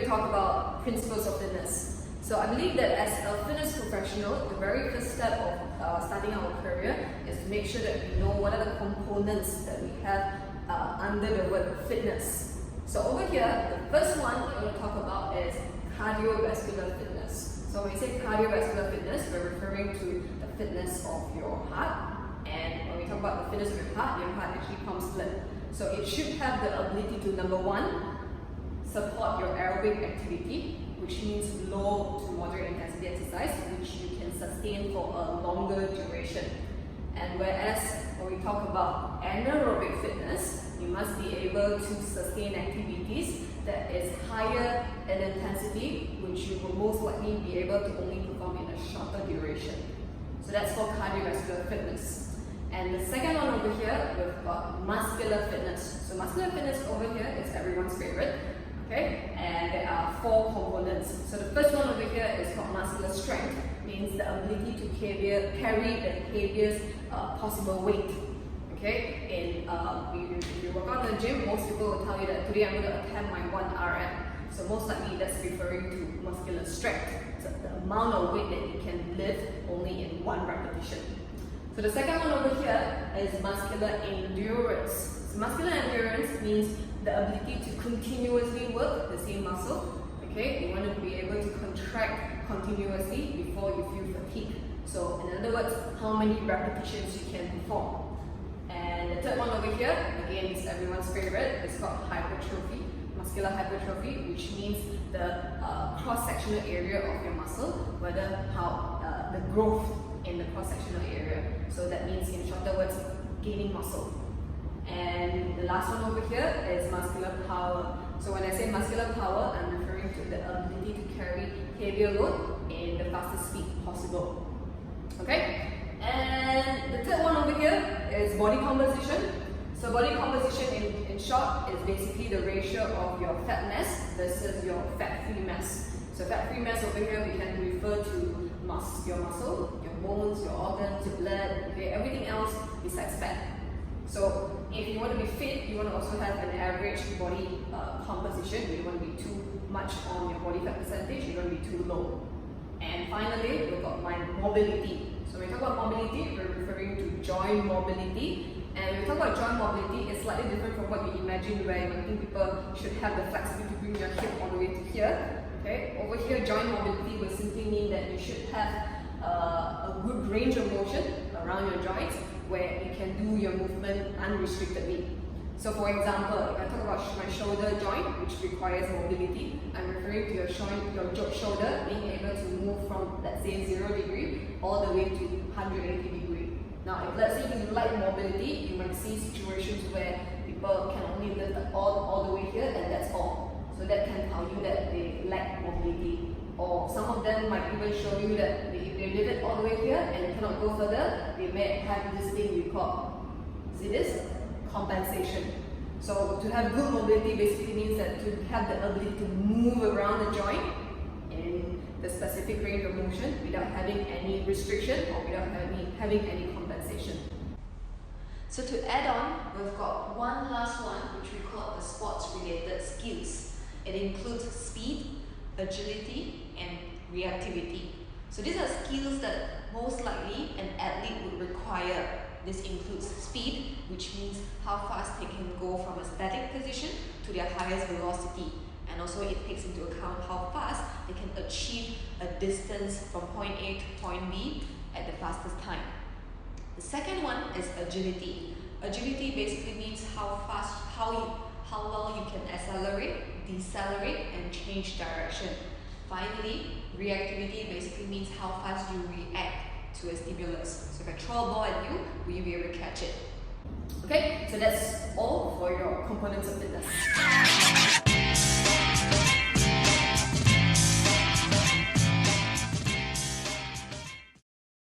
to talk about principles of fitness. So I believe that as a fitness professional, the very first step of starting our career is to make sure that we know what are the components that we have under the word fitness. So over here, the first one we're going to talk about is cardiovascular fitness. So when we say cardiovascular fitness, we're referring to the fitness of your heart. And when we talk about the fitness of your heart actually pumps blood. So it should have the ability to, number one, support your aerobic activity, which means low to moderate intensity exercise, which you can sustain for a longer duration. And whereas when we talk about anaerobic fitness, you must be able to sustain activities that is higher in intensity, which you will most likely be able to only perform in a shorter duration. So that's for cardiovascular fitness. And the second one over here, we've got muscular fitness. So muscular fitness over here is everyone's favorite. Okay, and there are 4 components. So the first one over here is called muscular strength, means the ability to carry the heaviest possible weight. Okay, if you work out in the gym, most people will tell you that today I'm going to attempt my 1 RM. So most likely that's referring to muscular strength, so the amount of weight that you can lift only in 1 repetition. So the second one over here is muscular endurance. So muscular endurance means the ability to continuously work the same muscle. Okay, you want to be able to contract continuously before you feel fatigue. So in other words, how many repetitions you can perform. And the third one over here, again, is everyone's favorite. It's called hypertrophy, muscular hypertrophy, which means the cross-sectional area of your muscle, whether how the growth in the cross-sectional area. So that means, in shorter words, gaining muscle. And the last one over here is muscular power. So when I say muscular power, I'm referring to the ability to carry heavier load in the fastest speed possible. Okay? And the third one over here is body composition. So body composition in short is basically the ratio of your fat mass versus your fat-free mass. So fat-free mass over here we can refer to your muscle, your bones, your organs, your blood, okay, everything else besides fat. So if you want to be fit, you want to also have an average body composition. You don't want to be too much on your body fat percentage, you don't want to be too low. And finally, we've got mobility. So when we talk about mobility, we're referring to joint mobility. And when we talk about joint mobility, it's slightly different from what you imagine, where you think people should have the flexibility to bring your hip all the way to here. Okay, over here, joint mobility will simply mean that you should have a good range of motion around your joints, where you can do your movement unrestrictedly. So for example, if I talk about my shoulder joint, which requires mobility, I'm referring to your shoulder being able to move from, let's say, 0 degree all the way to 180 degree. Now, if let's say you like mobility, you might see situations where people can only lift all the way here and that's all. So that can tell you that they lack mobility. Or some of them might even show you that if they lift it all the way here and they cannot go further, they may have this thing we call, see this? Compensation. So to have good mobility basically means that to have the ability to move around the joint in the specific range of motion without having any restriction or without having any compensation. So to add on, we've got one last one which we call the sports related skills. It includes speed, agility and reactivity. So these are skills that most likely an athlete would require. This includes speed, which means how fast they can go from a static position to their highest velocity. And also it takes into account how fast they can achieve a distance from point A to point B at the fastest time. The second one is agility. Agility basically means how well you can accelerate, decelerate and change direction. Finally, reactivity basically means how fast you react to a stimulus. So if I throw a ball at you, will you be able to catch it? Okay, so that's all for your components of fitness.